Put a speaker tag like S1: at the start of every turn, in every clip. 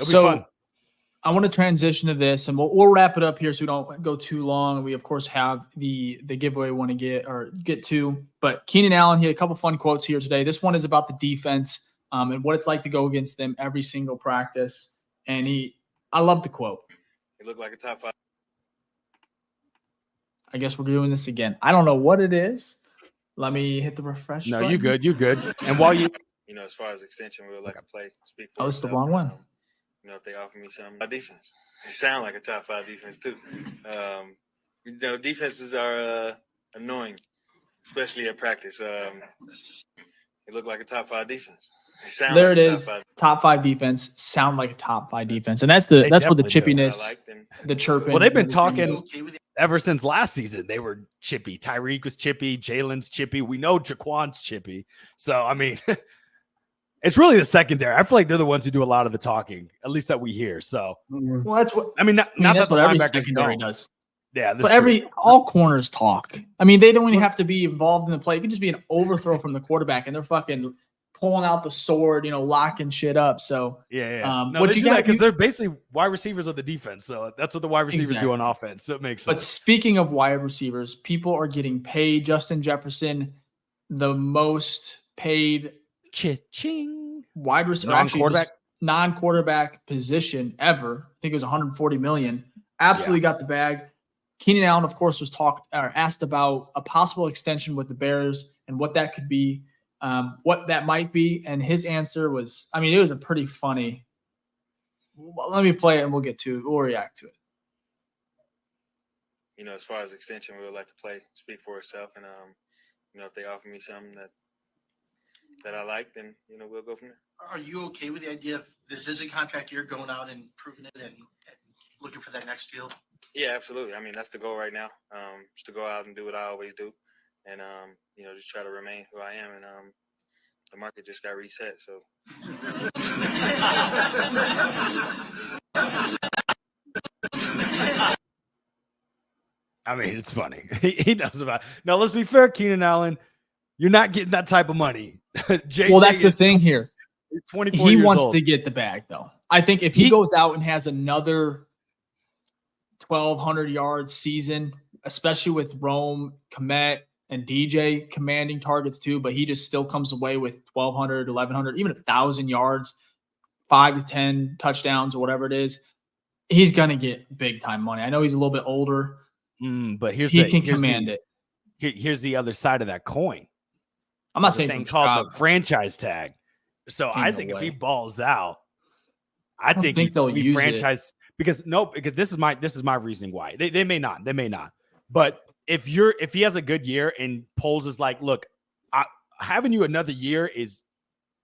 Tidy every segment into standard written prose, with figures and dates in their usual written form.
S1: It'll be fun.
S2: I want to transition to this, and we'll wrap it up here so we don't go too long. We, of course, have the giveaway we want to get to. But Keenan Allen, he had a couple fun quotes here today. This one is about the defense and what it's like to go against them every single practice. And I love the quote.
S3: He looked like a top 5.
S2: I guess we're doing this again. I don't know what it is. Let me hit the refresh button.
S1: You good. And while you
S3: as far as extension, we would like to speak for
S2: it's the wrong one.
S3: If they offer me something, my defense. They sound like a top 5 defense too. Defenses are annoying, especially at practice. They look like a top 5 defense.
S2: There it is. Top 5 defense. Sound like a top 5 defense, and that's what the chippiness, the chirping.
S1: Well, they've been talking ever since last season. They were chippy. Tyreek was chippy. Jalen's chippy. We know Jaquan's chippy. So I mean, it's really the secondary. I feel like they're the ones who do a lot of the talking, at least that we hear. So,
S2: well, that's what
S1: I mean. Not
S2: that's
S1: that
S2: what every
S1: linebackers
S2: secondary
S1: don't.
S2: does.
S1: Yeah,
S2: but all corners talk. I mean, they don't even have to be involved in the play. It could just be an overthrow from the quarterback, and they're fucking pulling out the sword, locking shit up. So
S1: No, they do that because they're basically wide receivers of the defense. So that's what the wide receivers do on offense. So it makes sense.
S2: But speaking of wide receivers, people are getting paid. Justin Jefferson, the most paid
S1: cha-ching
S2: wide receiver, non-quarterback position ever. I think it was $140 million. Absolutely got the bag. Keenan Allen, of course, was asked about a possible extension with the Bears and what that could be, what that might be, and his answer was, it was a pretty funny. Let me play it and we'll react to it.
S3: As far as extension, we would like to speak for itself, and if they offer me something that I like, then we'll go from there.
S4: Are you okay with the idea if this is a contract year, going out and proving it and looking for that next deal?
S3: Yeah, absolutely. That's the goal right now. Just to go out and do what I always do, and just try to remain who I am. And the market just got reset, so.
S1: It's funny. He knows about it. Now, let's be fair, Keenan Allen. You're not getting that type of money.
S2: Well, that's the thing here.
S1: He's 24
S2: He
S1: years
S2: wants
S1: old.
S2: to get the bag, though. I think if he goes out and has another 1,200 yard season, especially with Rome, Komet, and DJ commanding targets too, but he just still comes away with 1,200, 1,100, even 1,000 yards, 5 to 10 touchdowns or whatever it is, he's going to get big time money. I know he's a little bit older,
S1: but he
S2: can command it.
S1: Here's the other side of that coin.
S2: I'm not saying
S1: thing called the franchise tag. So I think if he balls out, I think they'll use franchise it. Because this is my reasoning why. They may not. But if he has a good year and Poles is like, look, having you another year is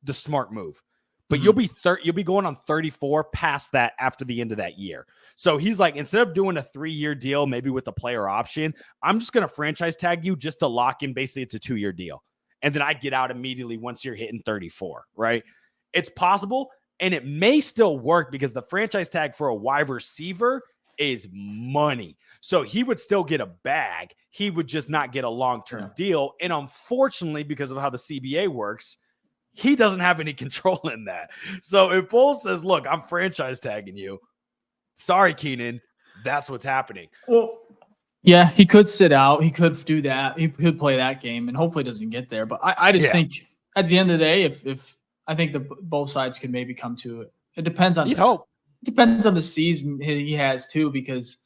S1: the smart move. But you'll be going on 34 past that after the end of that year. So he's like, instead of doing a 3-year deal, maybe with a player option, I'm just going to franchise tag you just to lock in. Basically, it's a 2-year deal. And then I get out immediately once you're hitting 34, right? It's possible, and it may still work because the franchise tag for a wide receiver is money. So he would still get a bag. He would just not get a long-term deal. And unfortunately, because of how the CBA works, he doesn't have any control in that. So if Poles says, look, I'm franchise tagging you, sorry, Keenan, that's what's happening.
S2: Well, yeah, he could sit out. He could do that. He could play that game and hopefully doesn't get there. But I just think at the end of the day, if I think both sides could maybe come to it. It depends on depends on the season he has too, because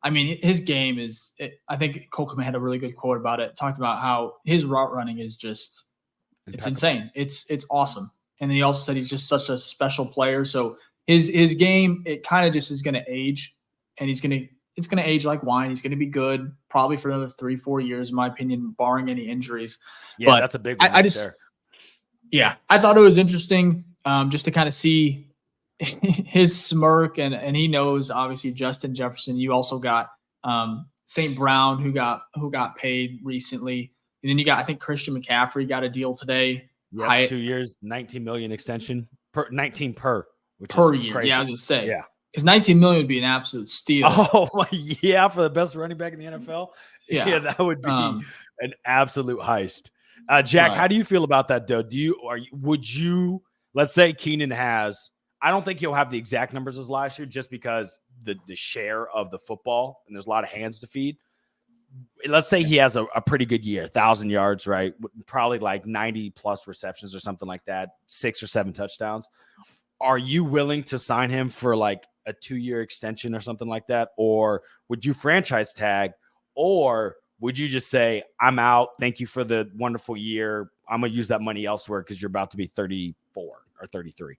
S2: his game is. I think Kokeman had a really good quote about it, talking about how his route running is just it's insane. It's awesome. And then he also said he's just such a special player. So his game, it kind of just is going to age, and it's going to age like wine. He's going to be good probably for another 3-4 years, in my opinion, barring any injuries.
S1: Yeah,
S2: but
S1: that's a big one.
S2: I thought it was interesting just to kind of see his smirk, and he knows obviously Justin Jefferson. You also got St. Brown who got paid recently, and then you got, I think, Christian McCaffrey got a deal today.
S1: Yeah, 2 years, $19 million extension per 19 per
S2: year.
S1: Crazy.
S2: Yeah, I was gonna say.
S1: Yeah.
S2: Because $19 million would be an absolute steal.
S1: Oh, yeah, for the best running back in the NFL. Yeah, that would be an absolute heist. Jack, how do you feel about that, though? Would you, let's say Keenan has I don't think he'll have the exact numbers as last year just because the share of the football, and there's a lot of hands to feed. Let's say he has a pretty good year, 1,000 yards, right? Probably like 90 plus receptions or something like that, 6 or 7 touchdowns. Are you willing to sign him for like a 2-year extension or something like that? Or would you franchise tag? Or would you just say, I'm out. Thank you for the wonderful year. I'm going to use that money elsewhere because you're about to be 34 or 33.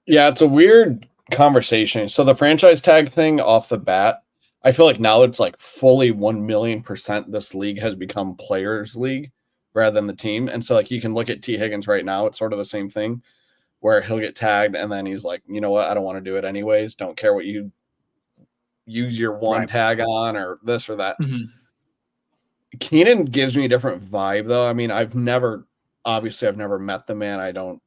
S5: Yeah, it's a weird conversation. So the franchise tag thing off the bat, I feel like now it's like fully 1,000,000% this league has become players league rather than the team. And so like you can look at T. Higgins right now. It's sort of the same thing where he'll get tagged and then he's like, you know what? I don't want to do it anyways. Don't care what you use your one tag on or this or that.
S2: Mm-hmm.
S5: Keenan gives me a different vibe though. I mean, I've never met the man.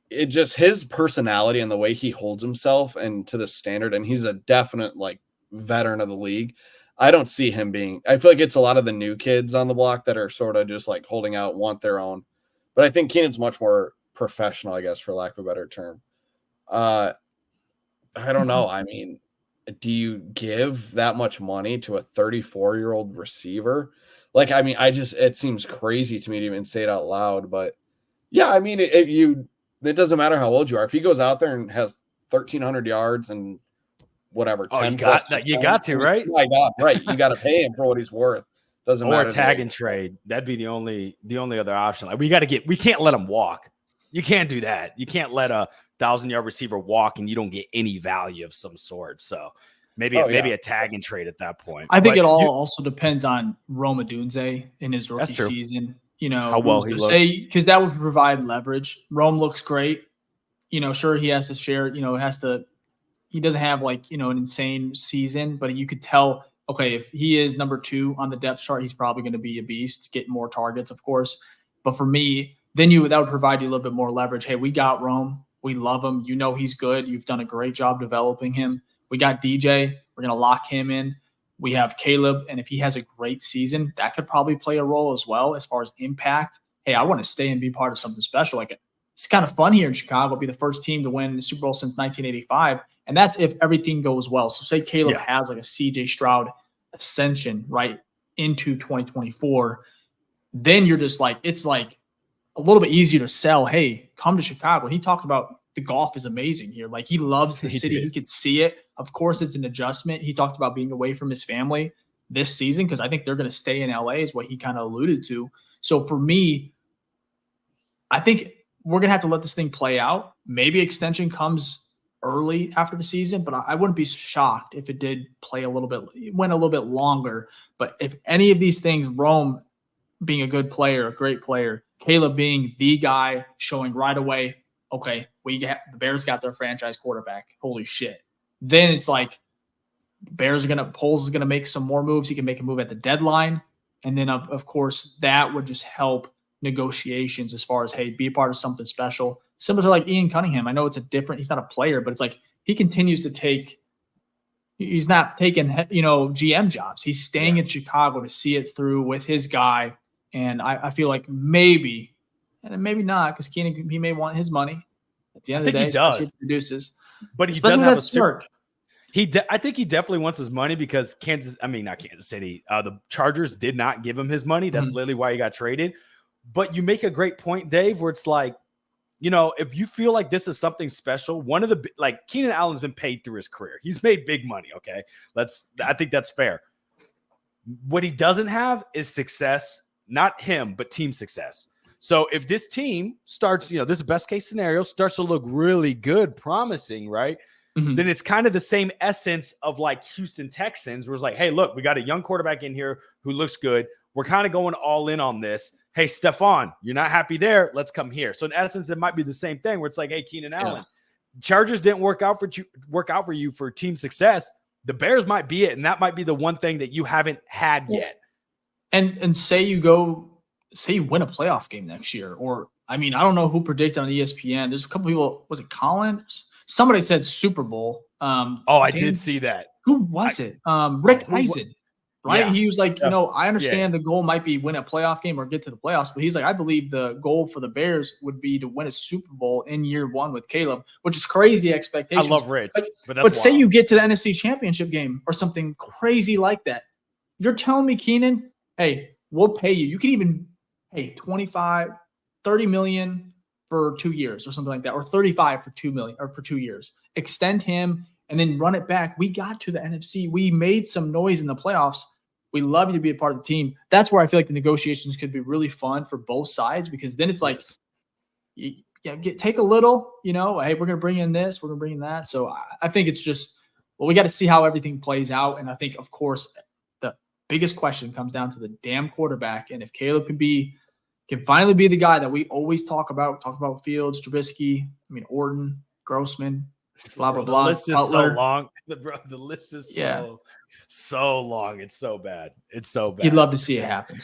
S5: It just his personality and the way he holds himself and to the standard. And he's a definite like veteran of the league. I don't see him being, I feel like it's a lot of the new kids on the block that are sort of just like holding out, want their own. But I think Keenan's much more professional, I guess, for lack of a better term. I don't know. I mean, do you give that much money to a 34-year-old receiver? Like, I mean, it seems crazy to me to even say it out loud, but yeah, I mean, it doesn't matter how old you are. If he goes out there and has 1,300 yards and whatever, 10
S1: you got to, right?
S5: My God, right. You got to pay him for what he's worth. Doesn't matter.
S1: Or tag and trade. That'd be the only other option. Like we can't let him walk. You can't do that. You can't let a 1,000-yard receiver walk and you don't get any value of some sort. So maybe a tag and trade at that point.
S2: I think it also depends on Rome Odunze in his rookie season. You know,
S1: how well he looks.
S2: Because that would provide leverage. Rome looks great. You know, sure, he has to share, he doesn't have like, an insane season, but you could tell, okay, if he is number 2 on the depth chart, he's probably going to be a beast, get more targets, of course. But for me, then that would provide you a little bit more leverage. Hey, we got Rome. We love him. You know he's good. You've done a great job developing him. We got DJ. We're going to lock him in. We have Caleb, and if he has a great season, that could probably play a role as well as far as impact. Hey, I want to stay and be part of something special. Like, it's kind of fun here in Chicago. Be the first team to win the Super Bowl since 1985, and that's if everything goes well. So say Caleb has like a CJ Stroud ascension right into 2024, then you're just like, it's like a little bit easier to sell. Hey, come to Chicago. He talked about the golf is amazing here. Like he loves the city. He could see it. Of course, it's an adjustment. He talked about being away from his family this season because I think they're going to stay in LA is what he kind of alluded to. So for me, I think we're going to have to let this thing play out. Maybe extension comes early after the season, but I wouldn't be shocked if it did play went a little bit longer. But if any of these things, Rome being a good player, a great player, Caleb being the guy showing right away, okay, the Bears got their franchise quarterback. Holy shit. Then it's like Poles is going to make some more moves. He can make a move at the deadline. And then of course that would just help negotiations as far as, hey, be a part of something special. Similar to like Ian Cunningham. I know he's not a player, but it's like he continues to he's not taking, GM jobs. He's staying in Chicago to see it through with his guy. And I feel like maybe, and maybe not, because Keenan, he may want his money at the end of the day.
S1: He does.
S2: He produces.
S1: But he doesn't have a smirk. I think he definitely wants his money because not Kansas City. The Chargers did not give him his money. That's literally why he got traded. But you make a great point, Dave, where it's like, if you feel like this is something special, Keenan Allen's been paid through his career. He's made big money. Okay. I think that's fair. What he doesn't have is success, not him, but team success. So if this team starts, this is best case scenario, starts to look really good, promising, right? Mm-hmm. Then it's kind of the same essence of like Houston Texans, where it's like, hey, look, we got a young quarterback in here who looks good. We're kind of going all in on this. Hey, Stephon, you're not happy there. Let's come here. So in essence, it might be the same thing where it's like, hey, Keenan Allen, Chargers didn't work out for you for team success. The Bears might be it, and that might be the one thing that you haven't had yet.
S2: And say you win a playoff game next year, or I don't know who predicted on ESPN. There's a couple people. Was it Colin? Somebody said Super Bowl.
S1: I did see that.
S2: Who was it? Rick Eisen. right?
S1: Yeah.
S2: He was like, I understand the goal might be win a playoff game or get to the playoffs, but he's like, I believe the goal for the Bears would be to win a Super Bowl in year 1 with Caleb, which is crazy expectations.
S1: I love Rich,
S2: but say you get to the NFC Championship game or something crazy like that. You're telling me, Keenan, hey, we'll pay you. You can even pay 25, 30 million for 2 years or something like that, or 35 for 2 million or for 2 years. Extend him and then run it back. We got to the NFC. We made some noise in the playoffs. We love you to be a part of the team. That's where I feel like the negotiations could be really fun for both sides, because then it's like, take a little, hey, we're going to bring in this, we're going to bring in that. So I think it's just, we got to see how everything plays out. And I think, of course, the biggest question comes down to the damn quarterback. And if Caleb can finally be the guy that we always talk about Fields, Trubisky, Orton, Grossman, blah, blah, blah.
S1: The list is so long. The list is so long. It's so bad. It's so bad.
S2: You'd love to see it happen.